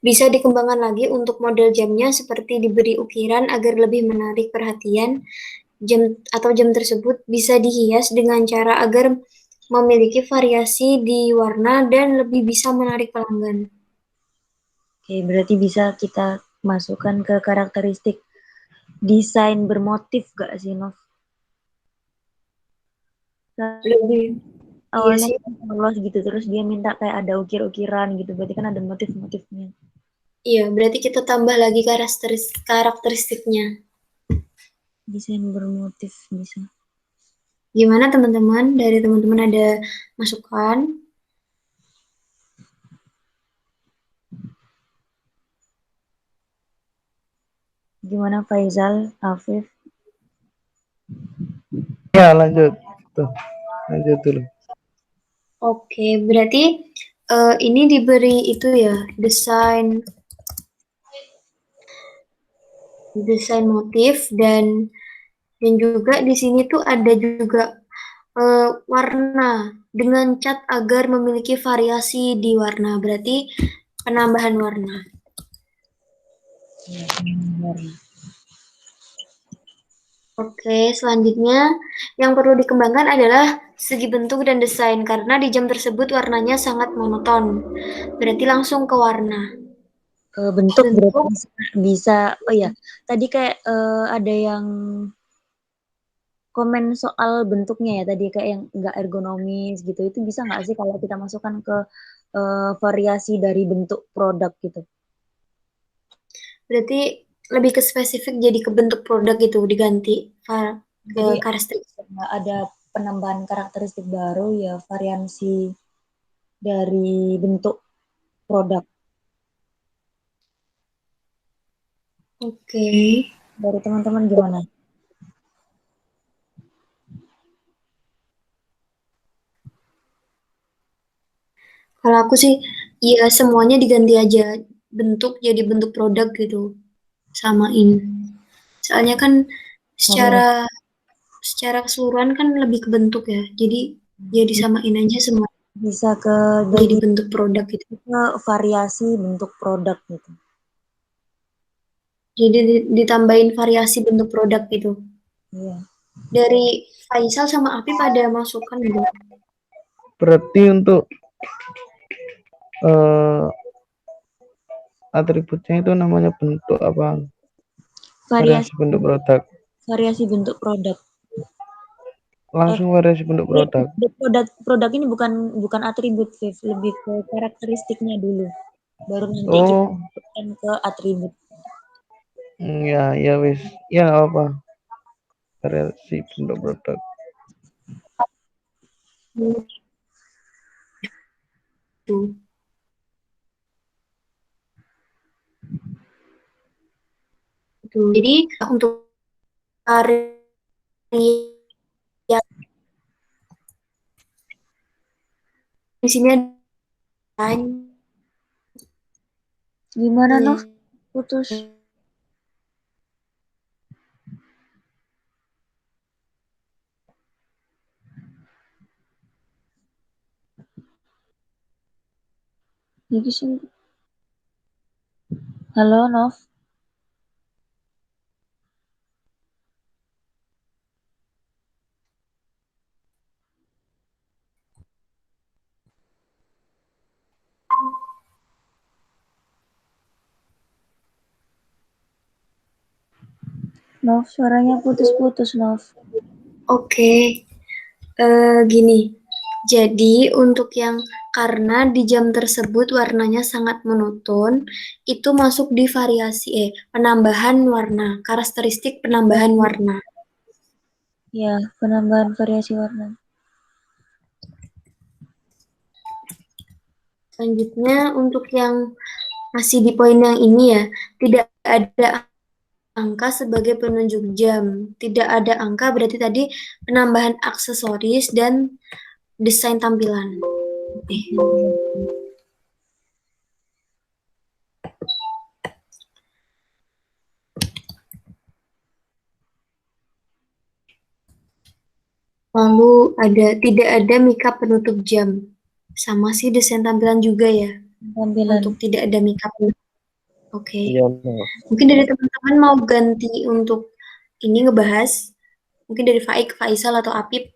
bisa dikembangkan lagi untuk model jamnya seperti diberi ukiran agar lebih menarik perhatian. Jam tersebut bisa dihias dengan cara agar memiliki variasi di warna dan lebih bisa menarik pelanggan. Oke, berarti bisa kita masukkan ke karakteristik desain bermotif gak sih, Nov? Lebih Awalnya sih. polos gitu, terus dia minta kayak ada ukir-ukiran gitu, berarti kan ada motif-motifnya. Iya, berarti kita tambah lagi karakteristiknya. Desain bermotif bisa. Gimana teman-teman? Dari teman-teman ada masukan? Gimana Faizal, Afif? Ya, lanjut. Tuh, lanjut dulu. Oke, berarti ini diberi itu ya, desain motif dan juga di sini tuh ada juga warna dengan cat agar memiliki variasi di warna. Berarti penambahan warna. Oke, selanjutnya yang perlu dikembangkan adalah segi bentuk dan desain karena di jam tersebut warnanya sangat monoton. Berarti langsung ke warna. Bentuk berarti bisa. Oh ya, tadi kayak ada yang komen soal bentuknya ya tadi kayak yang nggak ergonomis gitu. Itu bisa nggak sih kalau kita masukkan ke variasi dari bentuk produk gitu? Berarti lebih ke spesifik jadi ke bentuk produk gitu diganti ke Jadi karakteristik. ada penambahan karakteristik baru ya variansi dari bentuk produk. Oke. Dari teman-teman gimana? Kalau aku sih ya semuanya diganti aja bentuk jadi bentuk produk gitu. Samain. Soalnya kan secara keseluruhan kan lebih ke bentuk ya. Jadi ya disamain aja semua Bisa ke jadi bentuk produk gitu. ke variasi bentuk produk gitu. Jadi ditambahin variasi bentuk produk gitu. Iya. Dari Faisal sama Api pada masukan gitu. Berarti untuk atributnya itu namanya bentuk apa? Variasi bentuk produk. Variasi bentuk produk. Langsung variasi bentuk produk. Produk ini bukan atribut, Viv, lebih ke karakteristiknya dulu. Baru nanti kita masukkan ke atribut. Ya wis. Ya nggak apa. Variasi bentuk produk. Jadi untuk karya di sini ada Gimana, Nov? Putus. Jadi sih. Halo, Nov. Nov, suaranya putus-putus, Nov. Oke. Gini. Jadi untuk yang karena di jam tersebut warnanya sangat monoton, itu masuk di variasi penambahan warna, karakteristik penambahan warna. Ya, penambahan variasi warna. Selanjutnya untuk yang masih di poin yang ini ya, tidak ada angka sebagai penunjuk jam. Tidak ada angka berarti tadi penambahan aksesoris dan desain tampilan. Lalu tidak ada mika penutup jam. Sama sih desain tampilan juga ya. Tampilan. Untuk tidak ada mika penutup. Oke. Iya, Mungkin dari teman-teman mau ganti untuk ini ngebahas. Mungkin dari Faik, Faisal atau Apip.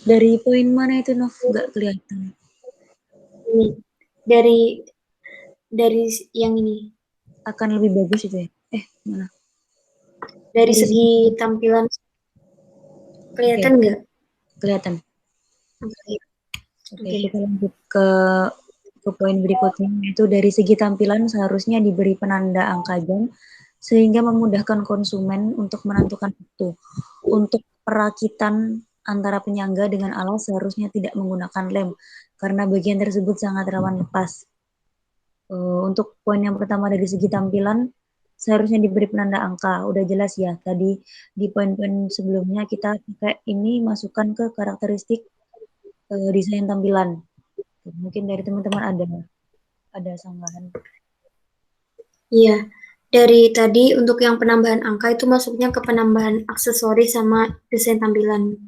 Dari poin mana itu, Nov? Nggak kelihatan. Ini dari yang ini. Akan lebih bagus itu ya? Mana? Dari segi tampilan kelihatan nggak? Kelihatan. Oke. Kita lanjut ke poin berikutnya, yaitu dari segi tampilan seharusnya diberi penanda angka jam sehingga memudahkan konsumen untuk menentukan waktu. Untuk perakitan antara penyangga dengan alas seharusnya tidak menggunakan lem karena bagian tersebut sangat rawan lepas. Untuk poin yang pertama dari segi tampilan seharusnya diberi penanda angka. Udah jelas ya, tadi di poin-poin sebelumnya kita pakai ini masukkan ke karakteristik desain tampilan. Mungkin dari teman-teman ada sanggahan. Iya, dari tadi untuk yang penambahan angka itu masuknya ke penambahan aksesoris sama desain tampilan.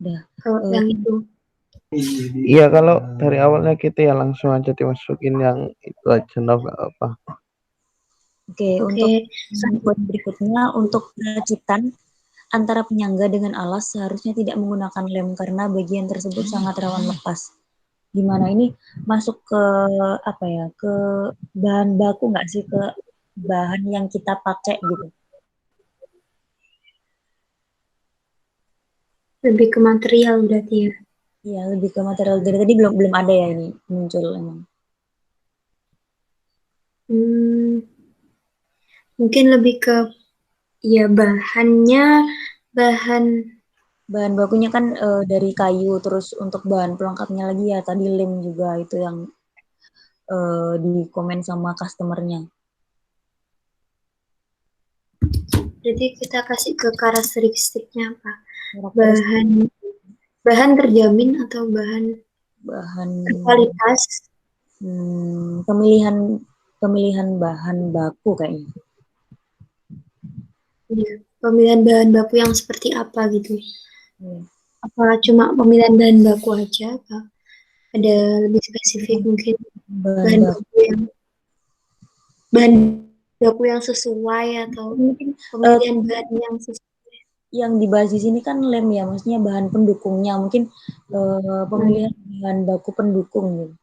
Udah. Kalau yang itu. Iya, kalau dari awalnya kita ya langsung aja dimasukin yang itu aja, nggak apa. Oke. Untuk poin berikutnya, untuk perakitan antara penyangga dengan alas seharusnya tidak menggunakan lem karena bagian tersebut sangat rawan lepas. Gimana ini masuk ke apa ya? Ke bahan baku nggak sih, ke bahan yang kita pakai gitu? Lebih ke material berarti ya? Iya, lebih ke material. Dari tadi belum ada ya ini muncul emang. Mungkin lebih ke ya bahan bakunya kan dari kayu, terus untuk bahan pelengkapnya lagi ya tadi lem juga itu yang di komen sama customernya. Jadi kita kasih ke karakteristiknya apa? Bahan terjamin atau bahan berkualitas? Pemilihan bahan baku kayaknya. Ya, pemilihan bahan baku yang seperti apa gitu? Apa cuma pemilihan bahan baku aja? Apa ada lebih spesifik mungkin bahan baku yang bahan baku yang sesuai atau Mungkin pemilihan bahan yang sesuai. yang dibahas di sini kan lem ya, maksudnya bahan pendukungnya, mungkin pemilihan bahan baku pendukung gitu.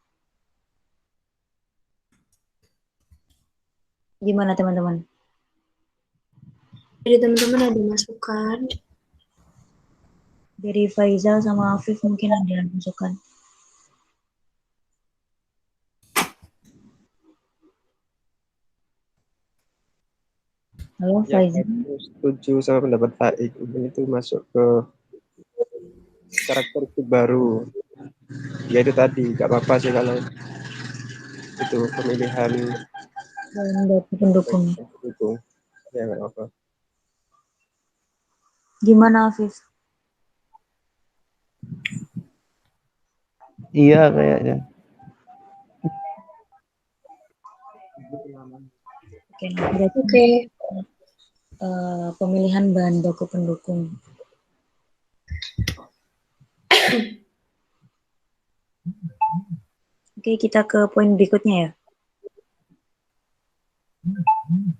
Gimana teman-teman? Jadi teman-teman ada masukan? Dari Faizal sama Afif mungkin ada masukan. Halo Ya, Faizal. aku setuju sama pendapat Faik. Ini tuh masuk ke karakteristik baru. Ya itu tadi, gak apa-apa sih kalau itu pemilihan Bahan baku pendukung. pendukung. Ya gak apa-apa. Gimana Afif? Iya kayaknya. Oke, berarti Oke. pemilihan bahan baku pendukung. Oke, kita ke poin berikutnya ya.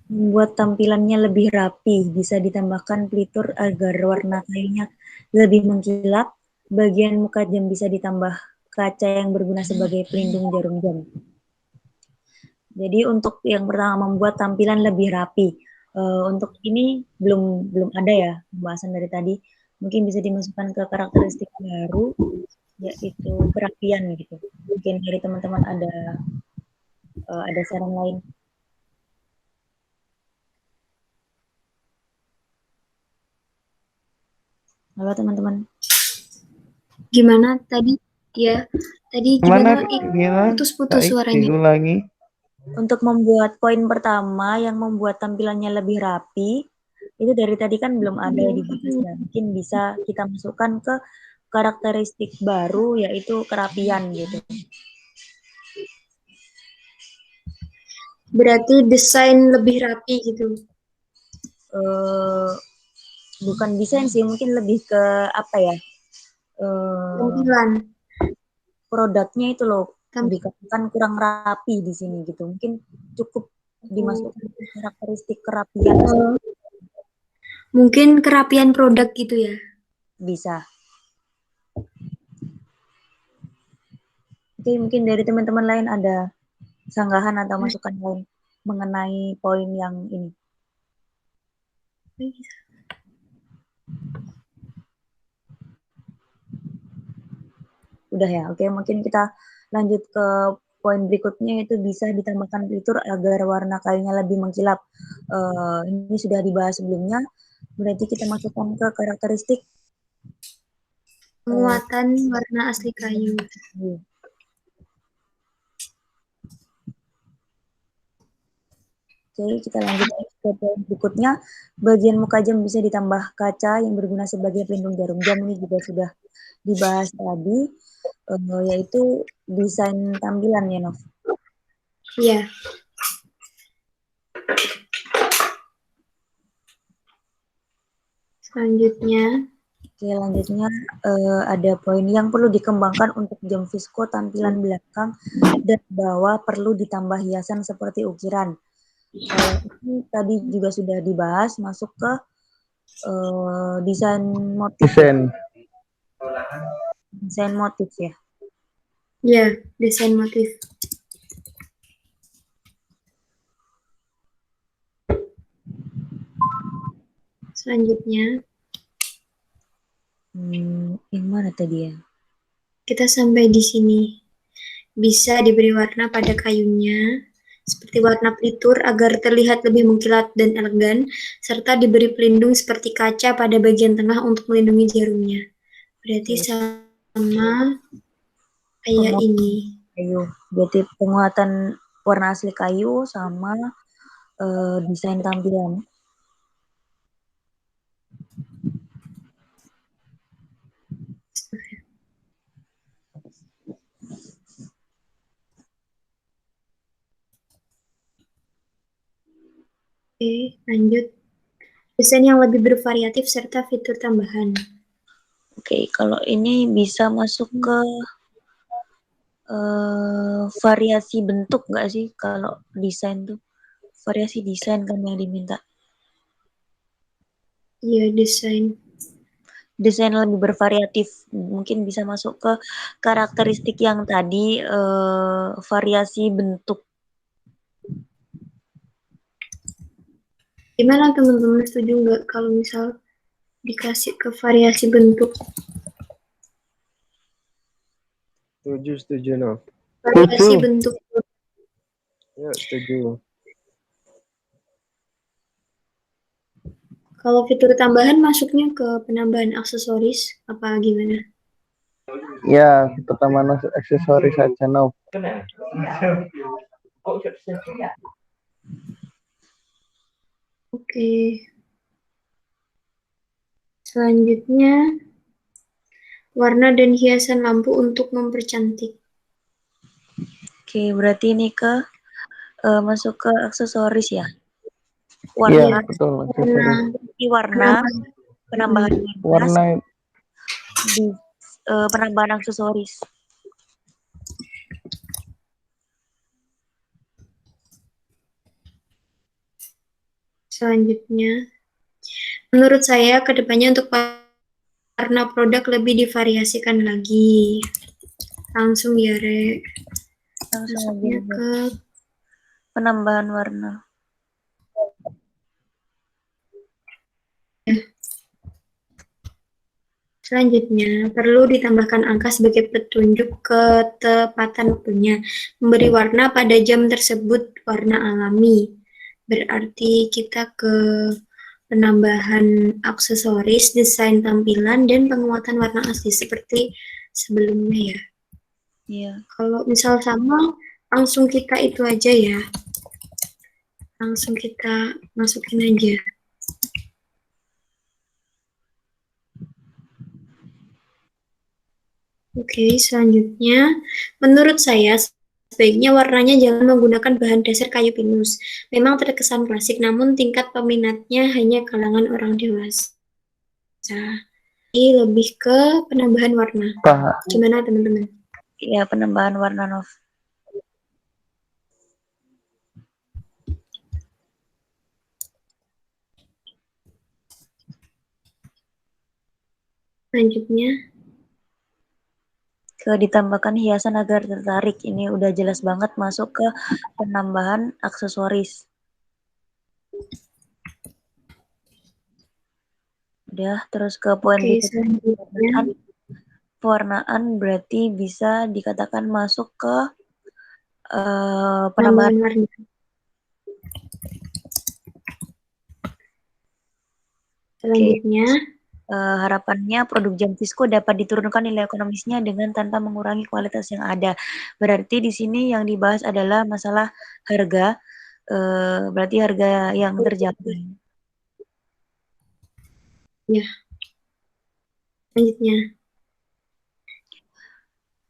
Membuat tampilannya lebih rapi, bisa ditambahkan pelitur agar warna kayunya lebih mengkilap. Bagian muka jam bisa ditambah kaca yang berguna sebagai pelindung jarum jam. Jadi untuk yang pertama membuat tampilan lebih rapi. Untuk ini belum ada ya pembahasan dari tadi. Mungkin bisa dimasukkan ke karakteristik baru, yaitu kerapian gitu. Mungkin dari teman-teman ada saran lain. Halo teman-teman. Gimana tadi? Ya, tadi Gimana? gimana? Putus-putus Baik, suaranya. diulangi. Untuk membuat poin pertama yang membuat tampilannya lebih rapi, itu dari tadi kan belum ada dibahas ya. Mungkin bisa kita masukkan ke karakteristik baru yaitu kerapian gitu. Berarti desain lebih rapi gitu. Bukan desain sih, mungkin lebih ke apa ya? Tampilan. Produknya itu loh Tampilan. dikatakan kurang rapi di sini gitu. Mungkin cukup dimasukkan ke karakteristik kerapian. Mungkin kerapian produk gitu ya. Bisa. Oke, mungkin dari teman-teman lain ada sanggahan atau masukan lain mengenai poin yang ini. Udah ya, oke mungkin kita lanjut ke poin berikutnya, itu bisa ditambahkan pelitur agar warna kayunya lebih mengkilap. Ini sudah dibahas sebelumnya, berarti kita masukkan ke karakteristik penguatan warna asli kayu. Oke, kita lanjut ke poin berikutnya. Bagian muka jam bisa ditambah kaca yang berguna sebagai pelindung jarum jam. Ini juga sudah dibahas tadi, yaitu desain tampilan ya, Nov. Iya. Selanjutnya. Oke, lanjutnya ada poin yang perlu dikembangkan untuk jam Visco tampilan belakang dan bawah perlu ditambah hiasan seperti ukiran. Ini tadi juga sudah dibahas, masuk ke desain motif. Desain motif ya. Iya, desain motif. Selanjutnya. Yang mana tadi ya? Kita sampai di sini. Bisa diberi warna pada kayunya, seperti warna pelitur agar terlihat lebih mengkilat dan elegan, serta diberi pelindung seperti kaca pada bagian tengah untuk melindungi jarumnya. Berarti sama kayak ini. Kayu. Berarti penguatan warna asli kayu sama desain tampilan. Oke, lanjut. Desain yang lebih bervariatif serta fitur tambahan. Oke, kalau ini bisa masuk ke variasi bentuk nggak sih kalau desain tuh? variasi desain kan yang diminta. Iya, desain. Desain lebih bervariatif, mungkin bisa masuk ke karakteristik yang tadi, variasi bentuk. Gimana teman-teman, setuju nggak kalau misal dikasih ke variasi bentuk? Setuju, Nov. Variasi Setuju. bentuk. Yuk, setuju. Kalau fitur tambahan masuknya ke penambahan aksesoris apa gimana? Ya, pertama aksesoris saja, Nov. Oke. Selanjutnya, warna dan hiasan lampu untuk mempercantik. Oke, berarti ini masuk ke aksesoris ya? Iya, Warna, betul, aksesoris. penambahan Warna di penambahan aksesoris. Selanjutnya, menurut saya kedepannya untuk warna produk lebih divariasikan lagi. Langsung ya, Re. Langsung Masuknya aja ke penambahan warna. Selanjutnya, perlu ditambahkan angka sebagai petunjuk ketepatan waktunya. Memberi warna pada jam tersebut warna alami. Berarti kita ke penambahan aksesoris, desain tampilan, dan penguatan warna asli seperti sebelumnya ya. Iya. Kalau misal sama, langsung kita itu aja ya. Langsung kita masukin aja. Oke, selanjutnya, menurut saya sebaiknya warnanya jangan menggunakan bahan dasar kayu pinus. Memang terkesan klasik, namun tingkat peminatnya hanya kalangan orang dewasa. Ini lebih ke penambahan warna. Gimana teman-teman? Iya, penambahan warna, Nov. Selanjutnya, Ditambahkan hiasan agar tertarik. Ini udah jelas banget masuk ke penambahan aksesoris. Udah, terus ke poin selanjutnya, pewarnaan berarti bisa dikatakan masuk ke penambahan warna. Selanjutnya, harapannya produk Jamfisco dapat diturunkan nilai ekonomisnya dengan tanpa mengurangi kualitas yang ada. Berarti di sini yang dibahas adalah masalah harga, berarti harga yang terjangkau. ya. Selanjutnya,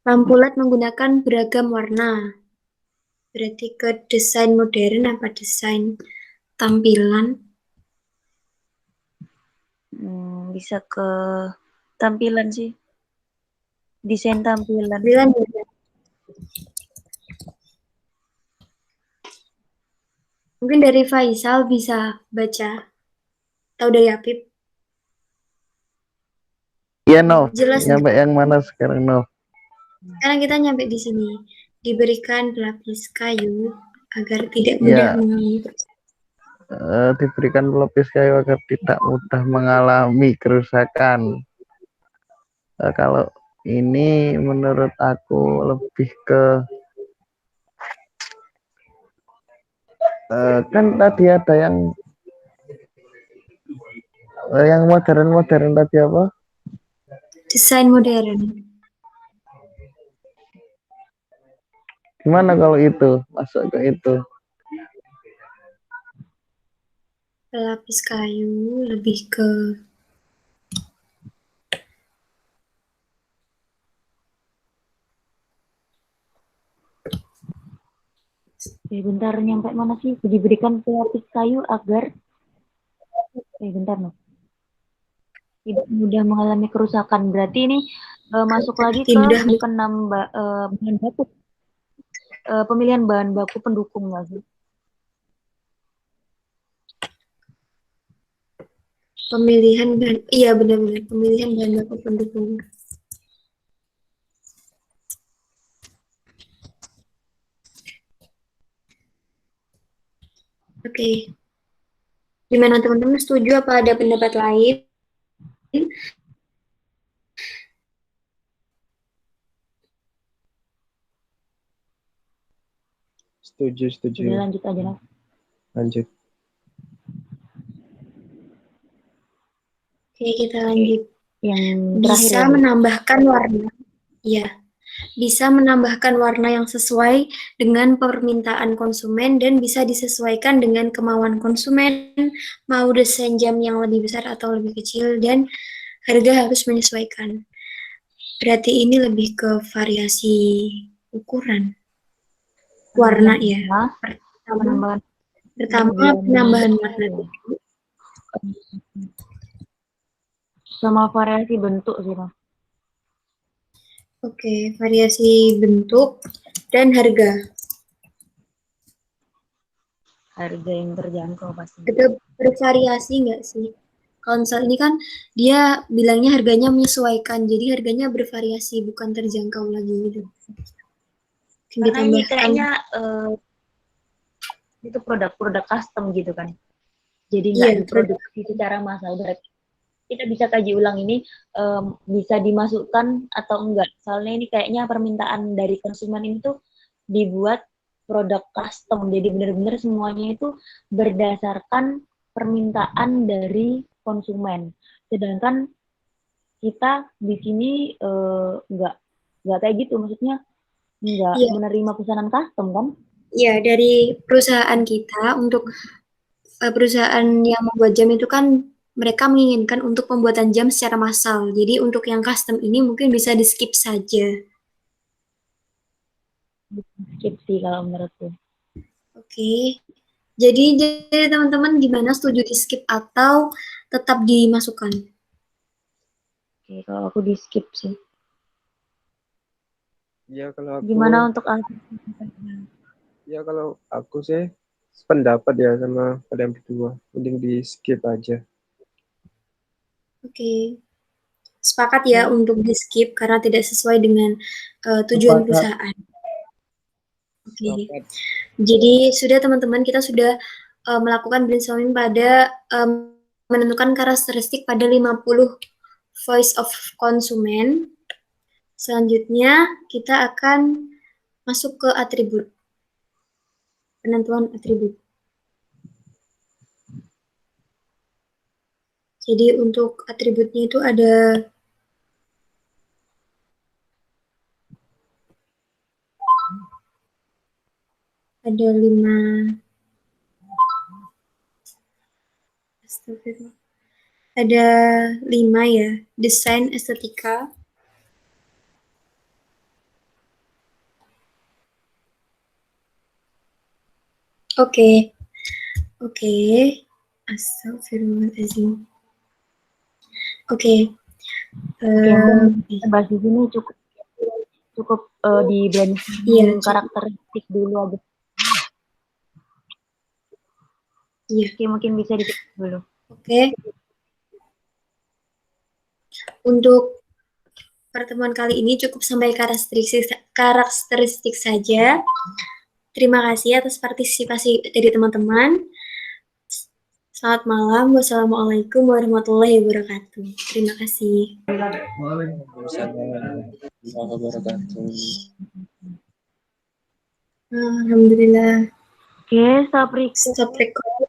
lampu LED menggunakan beragam warna. Berarti ke desain modern apa desain tampilan? Bisa ke tampilan sih. Desain tampilan. Mungkin dari Faisal bisa baca. Tahu dari Apip? Iya, Nov. Jelas. Nyampe yang mana sekarang, Nov? Sekarang kita nyampe di sini. Diberikan pelapis kayu agar tidak mudah mengalami diberikan pelapis kayu agar tidak mudah mengalami kerusakan. Kalau ini menurut aku lebih ke kan tadi ada yang modern tadi apa? desain modern. Gimana kalau itu masuk ke itu? Pelapis kayu lebih ke Bentar, nyampe mana sih? Diberikan pelapis kayu agar bentar, no. Tidak mudah mengalami kerusakan. Berarti ini masuk lagi ke bahan baku. Pemilihan bahan baku pendukung lagi. Pemilihan bahan, iya benar-benar pemilihan bahan baku pendukung. Oke. Gimana teman-teman, setuju apa ada pendapat lain? Setuju, setuju. Jadi lanjut aja lah. Lanjut. Oke, kita lanjut. Yang terakhir Bisa ya, Bu. menambahkan warna. Iya. Bisa menambahkan warna yang sesuai dengan permintaan konsumen dan bisa disesuaikan dengan kemauan konsumen, mau desain jam yang lebih besar atau lebih kecil, dan harga harus menyesuaikan. Berarti ini lebih ke variasi ukuran warna ya. Pertama penambahan warna. Sama variasi bentuk sih, Pak. Oke, variasi bentuk dan harga. Harga yang terjangkau pasti. Itu bervariasi nggak sih? Kalau misal ini kan dia bilangnya harganya menyesuaikan, jadi harganya bervariasi, bukan terjangkau lagi gitu. Karena ini kayaknya itu produk-produk custom gitu kan. Jadi nggak diproduksi secara massal. Berarti kita bisa kaji ulang ini bisa dimasukkan atau enggak. Soalnya ini kayaknya permintaan dari konsumen ini tuh dibuat produk custom. Jadi benar-benar semuanya itu berdasarkan permintaan dari konsumen. Sedangkan kita di sini nggak kayak gitu. Maksudnya nggak menerima pesanan custom kan? Iya, dari perusahaan kita untuk perusahaan yang membuat jam itu kan mereka menginginkan untuk pembuatan jam secara massal. Jadi untuk yang custom ini mungkin bisa di-skip saja. Skip sih kalau menurutku. Oke. Jadi teman-teman gimana, setuju di-skip atau tetap dimasukkan? Oke, kalau aku di-skip sih. Ya kalau aku, gimana untuk ya kalau aku sih sependapat ya sama kalian berdua, mending di skip aja. Oke. Sepakat ya untuk di skip karena tidak sesuai dengan tujuan perusahaan. Oke. Jadi sudah teman-teman, kita sudah melakukan brainstorming pada menentukan karakteristik pada 50 voice of konsumen. Selanjutnya kita akan masuk ke atribut. Penentuan atribut. Jadi untuk atributnya itu ada ada 5. Ada 5 ya. Desain, estetika, Oke. Astagfirullahaladzim. Oke. bahas di sini cukup di brainstorming karakteristik dulu aja. Iya. Oke, mungkin bisa ditutup dulu. Oke. Untuk pertemuan kali ini cukup sampai karakteristik saja. Terima kasih atas partisipasi dari teman-teman. Selamat malam. Wassalamualaikum warahmatullahi wabarakatuh. Terima kasih. Waalaikumsalam warahmatullahi wabarakatuh. Alhamdulillah. Oke, stop record. Stop record.